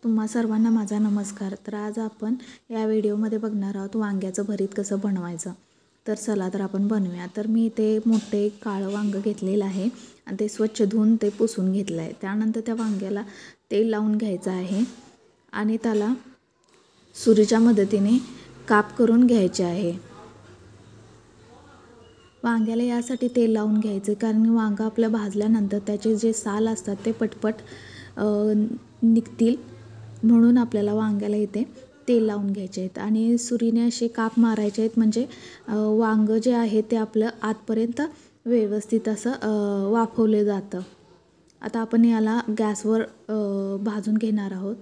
तुम्हा सर्वांना माझा नमस्कार। तर आज आपण या व्हिडिओमध्ये बघणार आहोत वांग्याचं भरीत कसं बनवायचं। तर चला तर आपण बनवूया। तर मी इथे मोठे काळं वांग घेतलेलं आहे आणि ते स्वच्छ धुवून ते पुसून घेतलं आहे। त्यानंतर त्या वांग्याला तेल लावून घ्यायचं आहे आणि त्याला सुरीच्या मदतीने काप करून घ्यायचे आहे। वांग्याला यासाठी तेल लावून घ्यायचं कारण वांग आपलं भाजल्यानंतर त्याचे जे साल असतात ते पटपट निघतील, म्हणून आपल्याला वांग्याला इथे तेल लावून घ्यायचे आहेत आणि सुरीने असे काप मारायचे आहेत, म्हणजे वांग जे आहे ते आपलं आतपर्यंत व्यवस्थित असं वाफवले जातं। आता आपण याला गॅसवर भाजून घेणार आहोत।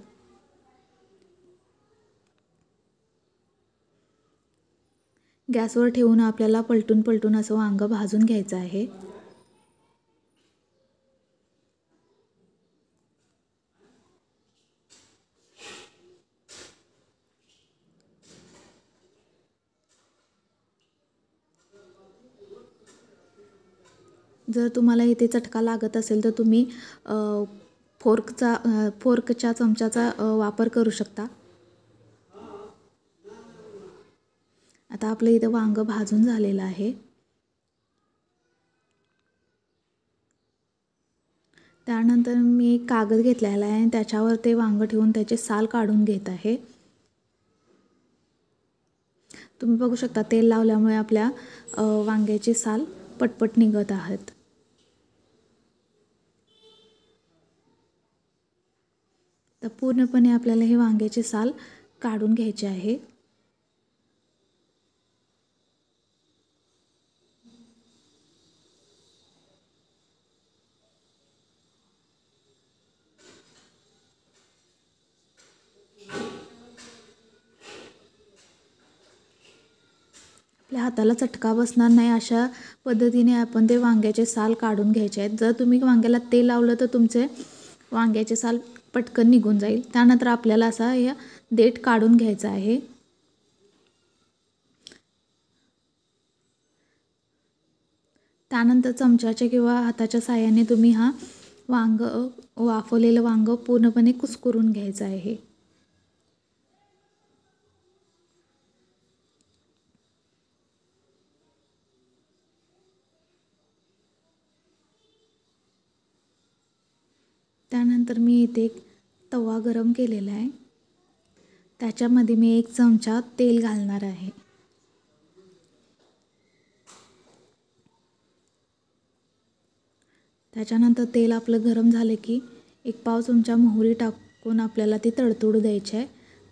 गॅसवर ठेवून आपल्याला पलटून पलटून असं वांग भाजून घ्यायचं आहे। जर तुम्हाला इथे चटका लागत असेल तर तुम्ही फोर्कच्या चमच्याचा वापर करू शकता। आता आपलं इथे वांग भाजून झालेलं आहे। त्यानंतर मी एक कागद घेतलेला आहे आणि त्याच्यावर ते वांग ठेवून त्याचे साल काढून घेत आहे। तुम्ही बघू शकता तेल लावल्यामुळे आपल्या वांग्याचे साल पटपट निघत आहेत। तर पूर्णपणे आपल्याला हे वांग्याचे साल काढून घ्यायचे आहे। आपल्या हाताला चटका बसणार नाही अशा पद्धतीने आपण ते वांग्याचे साल काढून घ्यायचे आहेत। जर तुम्ही वांग्याला तेल लावलं तर तुमचे वांग्याचे साल पटकन निघून जाईल। त्यानंतर आपल्याला असा या देठ काढून घ्यायचा आहे। त्यानंतर चमच्याच्या किंवा हाताच्या साहाय्याने तुम्ही हा वाफवलेलं वांग पूर्णपणे कुस्करून घ्यायचं आहे। त्यानंतर मी इथे तवा गरम केलेला आहे, त्याच्यामध्ये मी 1 चमचा तेल घालणार आहे। त्याच्यानंतर तेल आपलं गरम झालं की 1 पाव चमचा मोहरी टाकून आपल्याला ती तडतडू द्यायची आहे।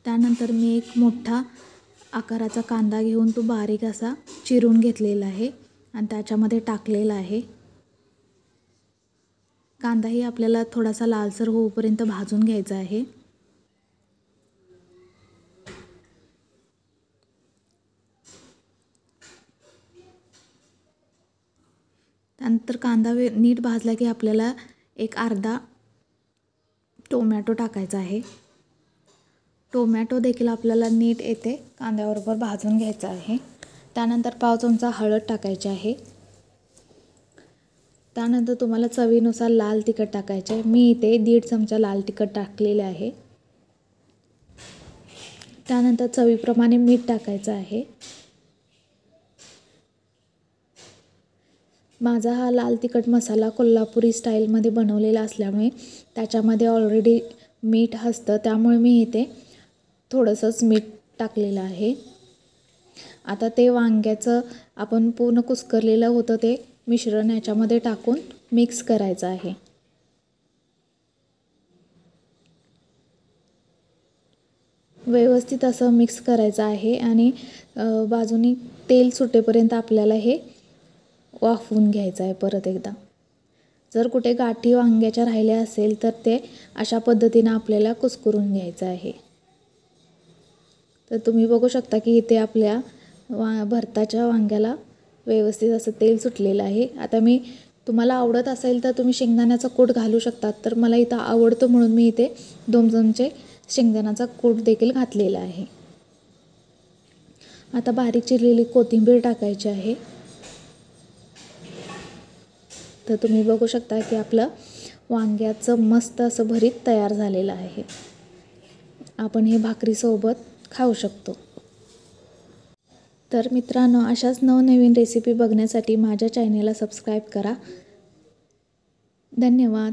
त्यानंतर मी एक मोठा आकाराचा कांदा घेऊन तो बारीक असा चिरून घेतलेला आहे आणि त्याच्यामध्ये टाकलेला आहे। कांदाही आपल्याला थोडासा लालसर होईपर्यंत भाजून घ्यायचा आहे। त्यानंतर कांदा नीट भाजला की आपल्याला एक अर्धा टोमॅटो टाकायचा आहे। टोमॅटो देखील आपल्याला नीट येते कांद्याबरोबर भाजून घ्यायचा आहे। त्यानंतर पाव चमचा हळद टाकायची आहे। त्यानंतर तुम्हाला चवीनुसार लाल तिखट टाकायचे आहे। मी इथे 1.5 चमचा लाल तिखट टाकलेले आहे। त्यानंतर चवीप्रमाणे मीठ टाकायचं आहे। माझा हा लाल तिखट मसाला कोल्हापुरी स्टाईलमध्ये बनवलेला असल्यामुळे त्याच्यामध्ये ऑलरेडी मीठ असतं, त्यामुळे मी इथे थोडंसंच मीठ टाकलेलं आहे। आता ते वांग्याचं आपण पूर्ण कुस्करलेलं होतं ते मिश्रण याच्यामध्ये टाकून मिक्स करायचं आहे। व्यवस्थित असं मिक्स करायचं आहे आणि बाजूनी तेल सुटेपर्यंत आपल्याला हे वाफवून घ्यायचं आहे परत एकदा। जर कुठे गाठी वांग्याच्या राहिल्या असेल तर ते अशा पद्धतीने आपल्याला कुस्करून घ्यायचं आहे। तर तुम्ही बघू शकता की इथे आपल्या भरताच्या वांग्याला व्यवस्थित असं तेल सुटलेलं आहे। आता तुम्हाला आवडत असेल तर तुम्ही शेंगदाण्याचा कूट घालू शकतात, तर मला इथं आवडतं म्हणून मी इथे 2 चमचे शेंगदाण्याचा कूट देखील घातलेला आहे। आता बारीक चिरलेली कोथिंबीर टाकायची आहे। तर तुम्ही बघू शकता की आपलं वांग्याचं मस्त असं भरीत तयार झालेलं आहे। आपण हे भाकरीसोबत खाऊ शकतो. तर मित्रांनो, अशाच नवनवीन रेसिपी बघण्यासाठी माझ्या चॅनेलला सबस्क्राईब करा. धन्यवाद.